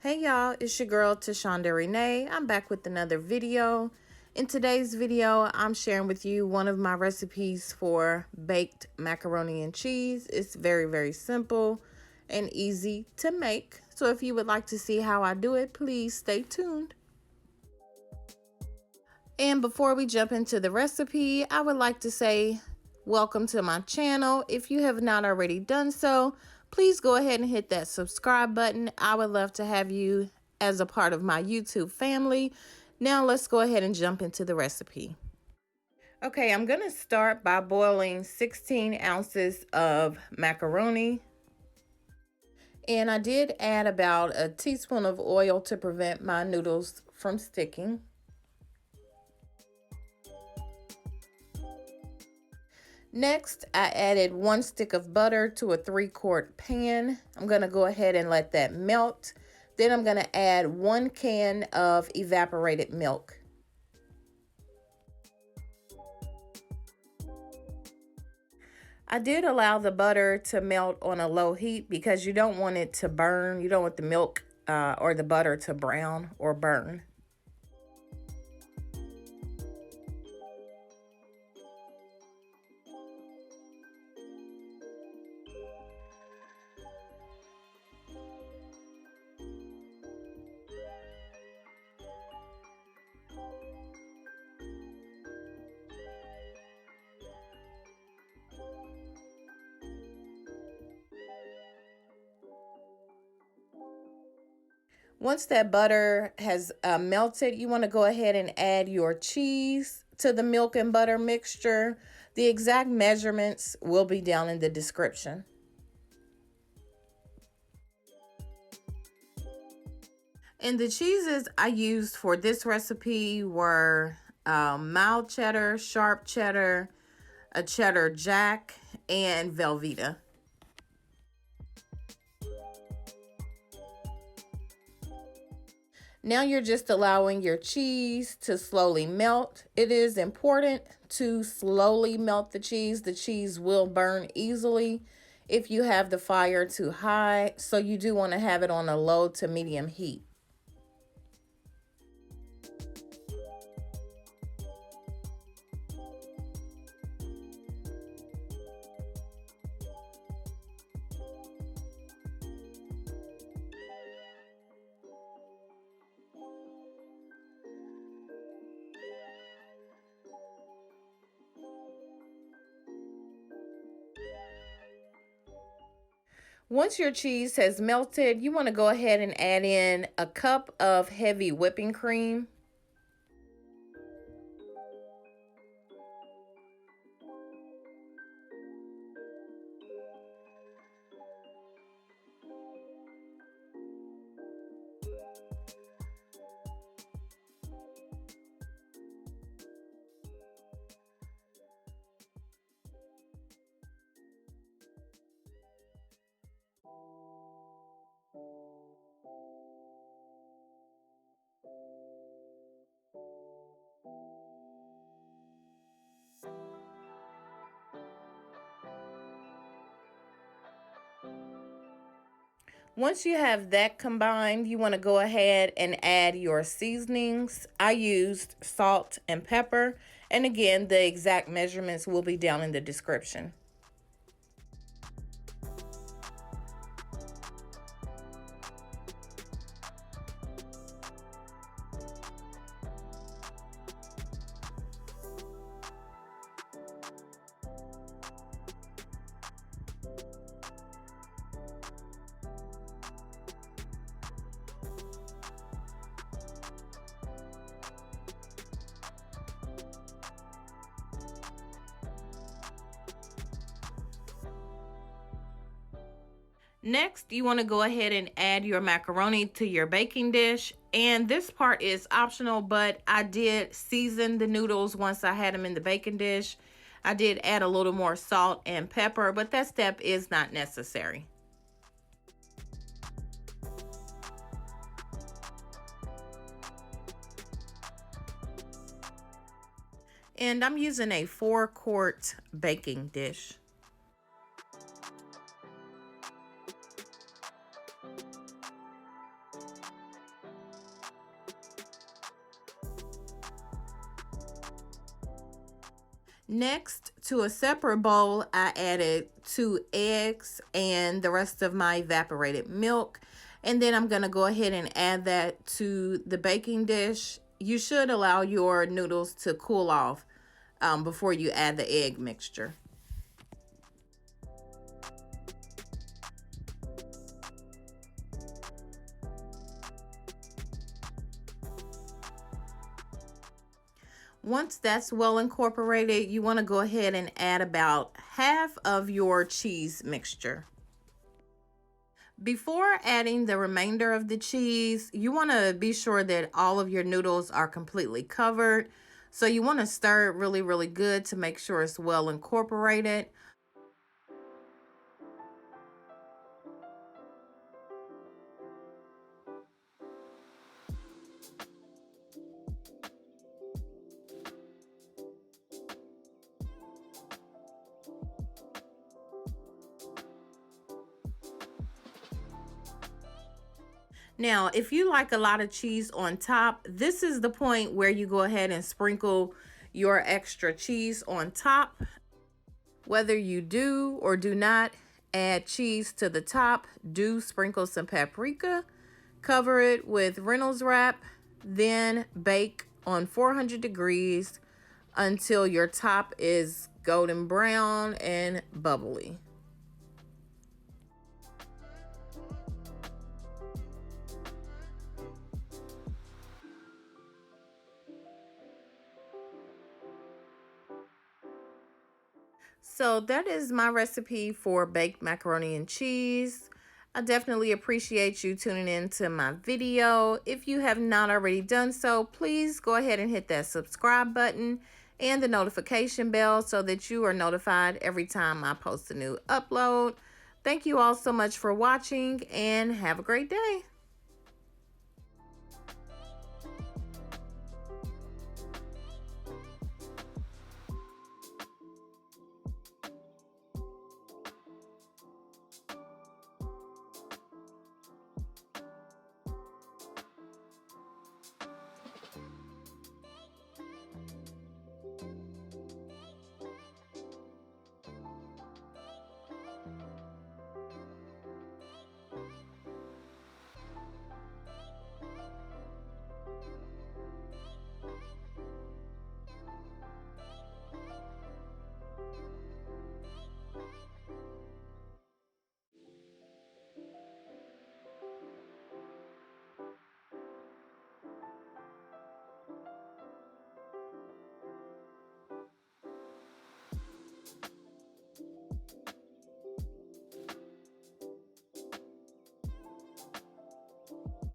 Hey y'all, it's your girl Tashondarenaee. I'm back with another video. In today's video, I'm sharing with you one of my recipes for baked macaroni and cheese. It's very simple and easy to make. So if you would like to see how I do it, please stay tuned. And before we jump into the recipe, I would like to say welcome to my channel. If you have not already done so, please go ahead and hit that subscribe button. I would love to have you as a part of my YouTube family. Now let's go ahead and jump into the recipe. Okay, I'm going to start by boiling 16 ounces of macaroni. And I did add about a teaspoon of oil to prevent my noodles from sticking. Next, I added 1 stick of butter to a 3-quart pan. I'm going to go ahead and let that melt. Then I'm going to add 1 can of evaporated milk. I did allow the butter to melt on a low heat because you don't want it to burn. You don't want the milk or the butter to brown or burn. Once that butter has melted, you want to go ahead and add your cheese to the milk and butter mixture. The exact measurements will be down in the description. And the cheeses I used for this recipe were mild cheddar, sharp cheddar, a cheddar jack, and Velveeta. Now you're just allowing your cheese to slowly melt. It is important to slowly melt the cheese. The cheese will burn easily if you have the fire too high, so you do want to have it on a low to medium heat. Once your cheese has melted, you want to go ahead and add in a cup of heavy whipping cream. Once you have that combined, you want to go ahead and add your seasonings. I used salt and pepper, and again, the exact measurements will be down in the description. Next, you want to go ahead and add your macaroni to your baking dish. And this part is optional, but I did season the noodles once I had them in the baking dish. I did add a little more salt and pepper, but that step is not necessary. And I'm using a 4-quart baking dish. Next, to a separate bowl, I added 2 eggs and the rest of my evaporated milk. And then I'm going to go ahead and add that to the baking dish. You should allow your noodles to cool off before you add the egg mixture. Once that's well incorporated, you want to go ahead and add about half of your cheese mixture. Before adding the remainder of the cheese, you want to be sure that all of your noodles are completely covered. So you want to stir it really, really good to make sure it's well incorporated. Now, if you like a lot of cheese on top, this is the point where you go ahead and sprinkle your extra cheese on top. Whether you do or do not add cheese to the top, do sprinkle some paprika, cover it with Reynolds wrap, then bake on 400 degrees until your top is golden brown and bubbly. So that is my recipe for baked macaroni and cheese. I definitely appreciate you tuning in to my video. If you have not already done so, please go ahead and hit that subscribe button and the notification bell so that you are notified every time I post a new upload. Thank you all so much for watching and have a great day.